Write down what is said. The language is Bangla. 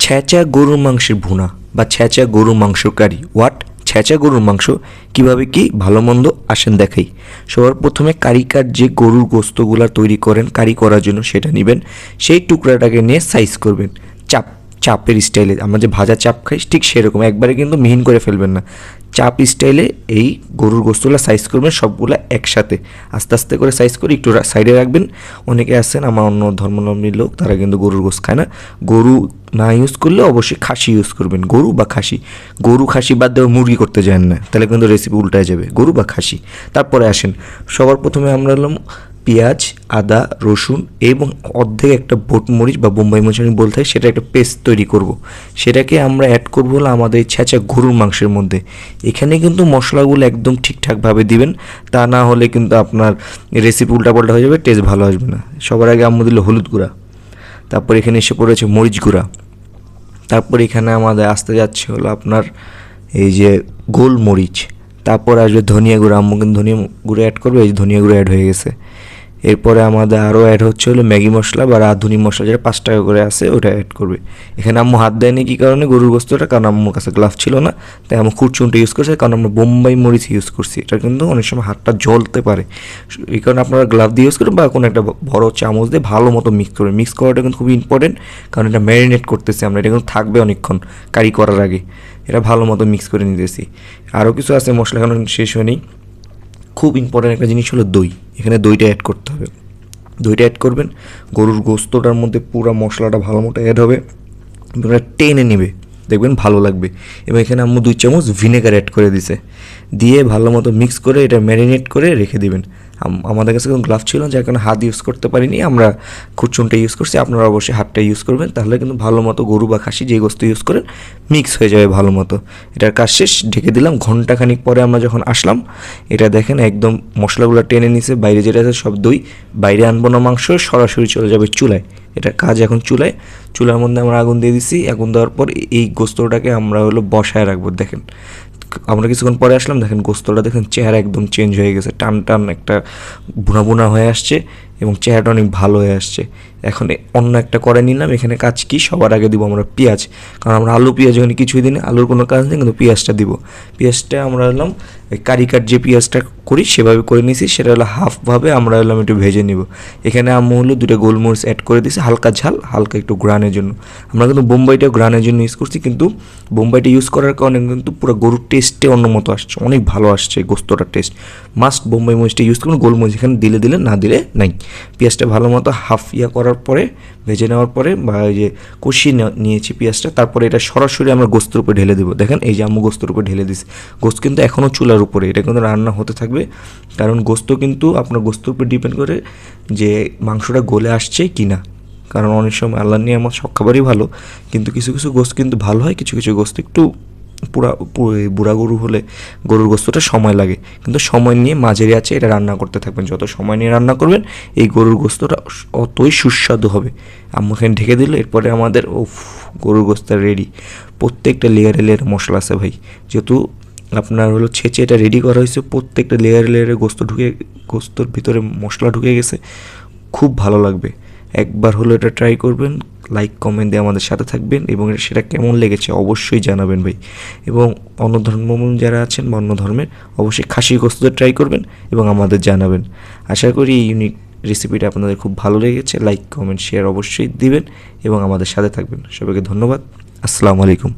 ছ্যাঁচা গরুর মাংসের ভুনা বা ছ্যাঁচা গরুর মাংস কারি। হোয়াট? ছ্যাঁচা গরুর মাংস কিভাবে কি ভালো মন্দ আসেন দেখাই। সবার প্রথমে কারিকার যে গরুর গোস্তগুলা তৈরি করেন কারি করার জন্য সেটা নেবেন। সেই টুকরাটাকে নিয়ে সাইজ করবেন চাপ চাপের স্টাইলে। আমরা যে ভাজা চাপ খাই ঠিক সেরকম, একবারে কিন্তু মিহিন করে ফেলবেন না। চাপ স্টাইলে এই গরুর গোস্তগুলো সাইজ করবেন সবগুলো একসাথে, আস্তে আস্তে করে সাইজ করে একটু সাইডে রাখবেন। অনেকে আছেন আমার অন্য ধর্মাবলম্বী লোক, তারা কিন্তু গরুর গোস্ত খায় না। গরু না ইউজ করলে অবশ্যই খাসি ইউজ করবেন, গরু বা খাসি। গরু খাসি বাদ দেওয়া মুরগি করতে যান না, তাহলে কিন্তু রেসিপি উল্টায় যাবে। গরু বা খাসি। তারপরে আসেন, সবার প্রথমে আমরা হলাম পেঁয়াজ, আদা, রসুন এবং অর্ধেক একটা মরিচ বা বোম্বাই মরিচ আমি বলতে হয়, সেটা একটা পেস্ট তৈরি করব। সেটাকে আমরা অ্যাড করবো হলো আমাদের ছেঁচা গরুর মাংসের মধ্যে। এখানে কিন্তু মশলাগুলো একদম ঠিকঠাকভাবে দিবেন, তা না হলে কিন্তু আপনার রেসিপি উল্টাপাল্টা হয়ে যাবে, টেস্ট ভালো আসবে না। সবার আগে আম্মু দিল হলুদ গুঁড়া, তারপর এখানে এসে পড়েছে মরিচ গুঁড়া, তারপর এখানে আমাদের আসতে যাচ্ছে হলো আপনার এই যে গোলমরিচ, তারপর আসবে ধনিয়া গুঁড়া। আম্মু কিন্তু ধনিয়া গুঁড়ো অ্যাড করবে, এই ধনিয়া গুঁড়ো অ্যাড হয়ে গেছে। এরপরে আমাদের আরও অ্যাড হচ্ছে হলো ম্যাগি মশলা বা রাঁধুনি মশলা, যেটা 5 টাকা করে আছে, ওটা অ্যাড করবে। এখানে আম্মু হাত দেয়নি কী কারণে? গরুর গোস্তটা, কারণ আম্মুর কাছে গ্লাভ ছিল না, তাই আম্মু খুরচুনটা ইউজ করছে, কারণ আমরা বোম্বাই মরিচ ইউজ করছি। এটা কিন্তু অনেক সময় হাতটা জ্বলতে পারে, এই কারণে আপনারা গ্লাভ দিয়ে ইউজ করবেন বা কোনো একটা বড় চামচ দিয়ে ভালো মতো মিক্স করবেন। মিক্স করাটা কিন্তু খুবই ইম্পর্টেন্ট, কারণ এটা ম্যারিনেট করতেছি আমরা, এটা কিন্তু থাকবে অনেকক্ষণ কারি করার আগে। এটা ভালো মতো মিক্স করে নিতেছি। আরও কিছু আছে মশলা, এখন শেষ হয়নি। খুব ইম্পর্টেন্ট একটা জিনিস হলো দই। এখানে দইটা অ্যাড করতে হবে। দইটা অ্যাড করবেন, গরুর গোস্তটার মধ্যে পুরো মশলাটা ভালো মতো অ্যাড হবে, টেনে নেবে, দেখবেন ভালো লাগবে। এবং এখানে আম্মু 2 চামচ ভিনেগার অ্যাড করে দিছে, দিয়ে ভালো মতো মিক্স করে এটা ম্যারিনেট করে রেখে দিবেন। আমাদের কাছে কোনো গ্লাভ ছিল না, যার কারণে হাত ইউজ করতে পারিনি, আমরা খুরচুনটা ইউজ করছি। আপনারা অবশ্যই হাতটা ইউজ করবেন, তাহলে কিন্তু ভালো মতো গরু বা খাসি যে গোস্ত ইউজ করেন মিক্স হয়ে যাবে ভালো মতো। এটার কাজ শেষ, ঢেকে দিলাম। ঘন্টাখানিক পরে আমরা যখন আসলাম, এটা দেখেন একদম মশলাগুলো টেনে নিছে, বাইরে যেটা আছে সব দই। বাইরে আনবো না মাংস, সরাসরি চলে যাবে চুলায়। এটার কাজ এখন চুলায়, চুলার মধ্যে আমরা আগুন দিয়ে দিচ্ছি। আগুন দেওয়ার পর এই গোস্তটাকে আমরা হলো বসায় রাখবো। দেখেন আমরা কিছুক্ষণ পরে আসলাম, দেখেন গোস্তটা দেখেন চেহারা একদম চেঞ্জ হয়ে গেছে, টান টান একটা বুনা বুনা হয়ে আসছে এবং চেহারাটা অনেক ভালো হয়ে আসছে। এখন অন্য একটা করে নিলাম। এখানে কাজ কি? সবার আগে দিব আমরা পেঁয়াজ, কারণ আমরা আলু পেঁয়াজ ওখানে কিছুই দিই না, আলুর কোনো কাজ নেই, কিন্তু পেঁয়াজটা দিব। পেঁয়াজটা আমরা হলাম কারিকার যে পেঁয়াজটা করি সেভাবে করে নিয়েছি, সেটা হলো হাফভাবে আমরা হলাম একটু ভেজে নিব। এখানে আম্মু হলো 2টা গোলমরিচ অ্যাড করে দিয়েছি, হালকা ঝাল, হালকা একটু গ্রানের জন্য। আমরা কিন্তু বোম্বাইটাও গ্রানের জন্য ইউজ করছি, কিন্তু বোম্বাইটা ইউজ করার কারণে কিন্তু পুরো গরুর টেস্টে অন্য মতো আসছে, অনেক ভালো আসছে গোস্তটার টেস্ট। মাস্ট বোম্বাই মরিচটা ইউজ করুন, গোলমরিচ এখানে দিলে দিলে, না দিলে নাই। পেঁয়াজটা ভালো মতো হাফ করার পরে, ভেজে নেওয়ার পরে বা এই যে কষিয়ে নিয়েছি পেঁয়াজটা, তারপরে এটা সরাসরি আমরা গোস্তের উপরে ঢেলে দেবো। দেখেন এই যে আম্মু গোস্তের উপরে ঢেলে দিছি। গোস্ত কিন্তু এখনও চুলার উপরে, এটা কিন্তু রান্না হতে থাকবে, কারণ গোস্ত কিন্তু আপনার গোস্তের উপর ডিপেন্ড করে যে মাংসটা গলে আসছে কি না। কারণ অনেক সময় আল্লাহ নিয়ে আমার সব খাবারই ভালো, কিন্তু কিছু কিছু গোস্ত কিন্তু ভালো হয়, কিছু কিছু গোস্ত একটু বুড়া গরু হলে গরুর গোস্তটা সময় লাগে। কিন্তু সময় নিয়ে মাঝারি আছে এটা রান্না করতে থাকবেন, যত সময় নিয়ে রান্না করবেন এই গরুর গোস্তটা অতই সুস্বাদু হবে। আম্মু এখানে ঢেকে দিল। এরপরে আমাদের গরুর গোস্ত রেডি। প্রত্যেকটা লেয়ারে লেয়ারে মশলা আছে ভাই, যেহেতু আপনার হলো ছেঁচে এটা রেডি করা হয়েছে, প্রত্যেকটা লেয়ারে লেয়ারে গোস্তর ভিতরে মশলা ঢুকে গেছে, খুব ভালো লাগবে। একবার হলো এটা ট্রাই করবেন, লাইক কমেন্ট দিয়ে আমাদের সাথে থাকবেন এবং সেটা কেমন লেগেছে অবশ্যই জানাবেন ভাই। এবং অন্য ধর্ম যারা আছেন বা অন্য ধর্মের, অবশ্যই খাসির গোস্ত ট্রাই করবেন এবং আমাদের জানাবেন। আশা করি এই ইউনিক রেসিপিটা আপনাদের খুব ভালো লেগেছে। লাইক কমেন্ট শেয়ার অবশ্যই দিবেন এবং আমাদের সাথে থাকবেন। সবাইকে ধন্যবাদ। আসসালামু আলাইকুম।